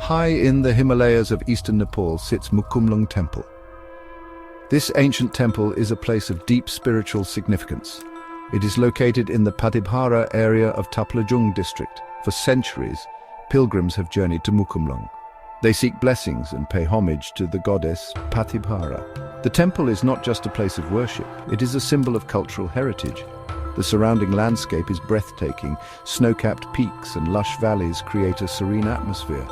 High in the Himalayas of eastern Nepal sits Mukumlung Temple. This ancient temple is a place of deep spiritual significance. It is located in the Patibhara area of Taplajung district. For centuries, pilgrims have journeyed to Mukumlung. They seek blessings and pay homage to the goddess Patibhara. The temple is not just a place of worship, it is a symbol of cultural heritage. The surrounding landscape is breathtaking. Snow-capped peaks and lush valleys create a serene atmosphere.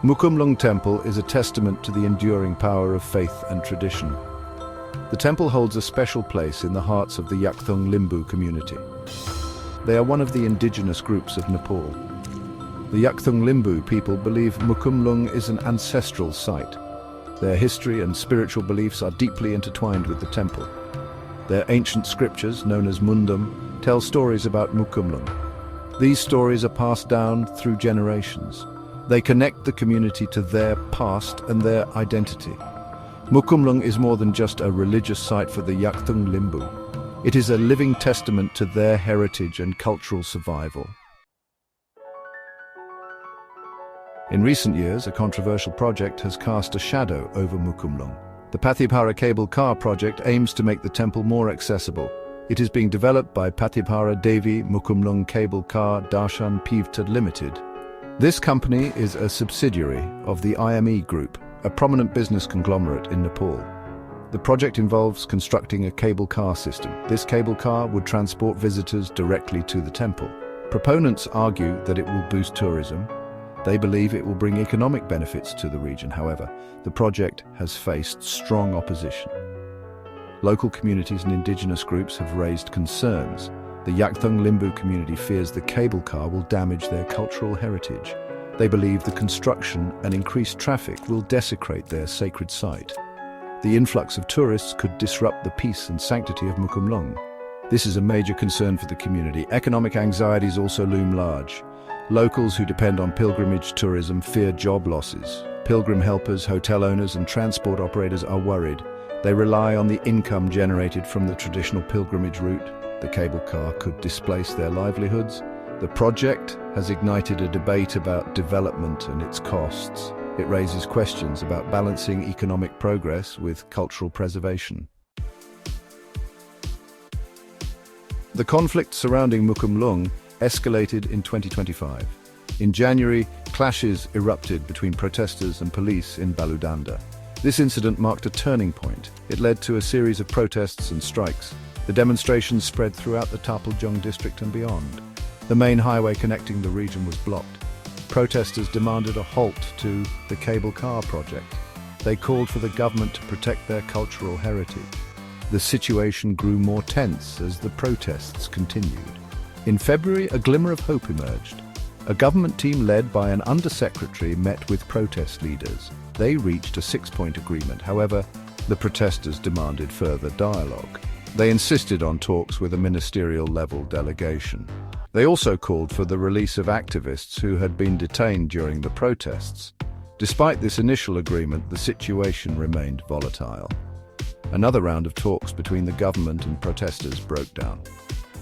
Mukumlung Temple is a testament to the enduring power of faith and tradition. The temple holds a special place in the hearts of the Yakthung Limbu community. They are one of the indigenous groups of Nepal. The Yakthung Limbu people believe Mukumlung is an ancestral site. Their history and spiritual beliefs are deeply intertwined with the temple. Their ancient scriptures, known as Mundum, tell stories about Mukumlung. These stories are passed down through generations. They connect the community to their past and their identity. Mukumlung is more than just a religious site for the Yakthung Limbu. It is a living testament to their heritage and cultural survival. In recent years, a controversial project has cast a shadow over Mukumlung. The Patibhara cable car project aims to make the temple more accessible. It is being developed by Patibhara Devi Mukumlung Cable Car Darshan Pivtad Limited. This company is a subsidiary of the IME Group, a prominent business conglomerate in Nepal. The project involves constructing a cable car system. This cable car would transport visitors directly to the temple. Proponents argue that it will boost tourism. They believe it will bring economic benefits to the region. However, the project has faced strong opposition. Local communities and indigenous groups have raised concerns. The Yakthung Limbu community fears the cable car will damage their cultural heritage. They believe the construction and increased traffic will desecrate their sacred site. The influx of tourists could disrupt the peace and sanctity of Mukumlung. This is a major concern for the community. Economic anxieties also loom large. Locals who depend on pilgrimage tourism fear job losses. Pilgrim helpers, hotel owners, and transport operators are worried. They rely on the income generated from the traditional pilgrimage route. The cable car could displace their livelihoods. The project has ignited a debate about development and its costs. It raises questions about balancing economic progress with cultural preservation. The conflict surrounding Mukumlung escalated in 2025. In January, clashes erupted between protesters and police in Baludanda. This incident marked a turning point. It led to a series of protests and strikes. The demonstrations spread throughout the Taplajung district and beyond. The main highway connecting the region was blocked. Protesters demanded a halt to the cable car project. They called for the government to protect their cultural heritage. The situation grew more tense as the protests continued. In February, a glimmer of hope emerged. A government team led by an undersecretary met with protest leaders. They reached a 6-point agreement. However, the protesters demanded further dialogue. They insisted on talks with a ministerial-level delegation. They also called for the release of activists who had been detained during the protests. Despite this initial agreement, the situation remained volatile. Another round of talks between the government and protesters broke down.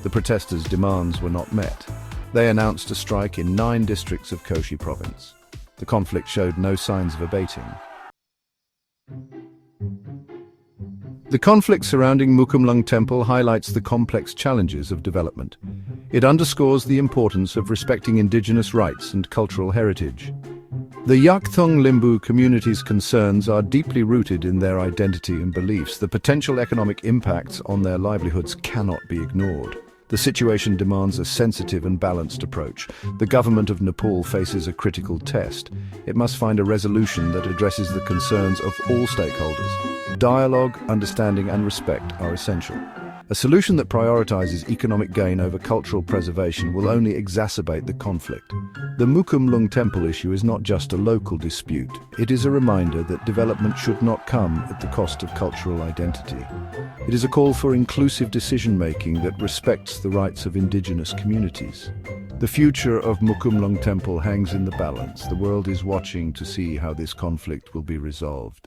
The protesters' demands were not met. They announced a strike in 9 districts of Koshi province. The conflict showed no signs of abating. The conflict surrounding Mukumlung Temple highlights the complex challenges of development. It underscores the importance of respecting indigenous rights and cultural heritage. The Yakthung Limbu community's concerns are deeply rooted in their identity and beliefs. The potential economic impacts on their livelihoods cannot be ignored. The situation demands a sensitive and balanced approach. The government of Nepal faces a critical test. It must find a resolution that addresses the concerns of all stakeholders. Dialogue, understanding, and respect are essential. A solution that prioritizes economic gain over cultural preservation will only exacerbate the conflict. The Mukumlung Temple issue is not just a local dispute. It is a reminder that development should not come at the cost of cultural identity. It is a call for inclusive decision-making that respects the rights of indigenous communities. The future of Mukumlung Temple hangs in the balance. The world is watching to see how this conflict will be resolved.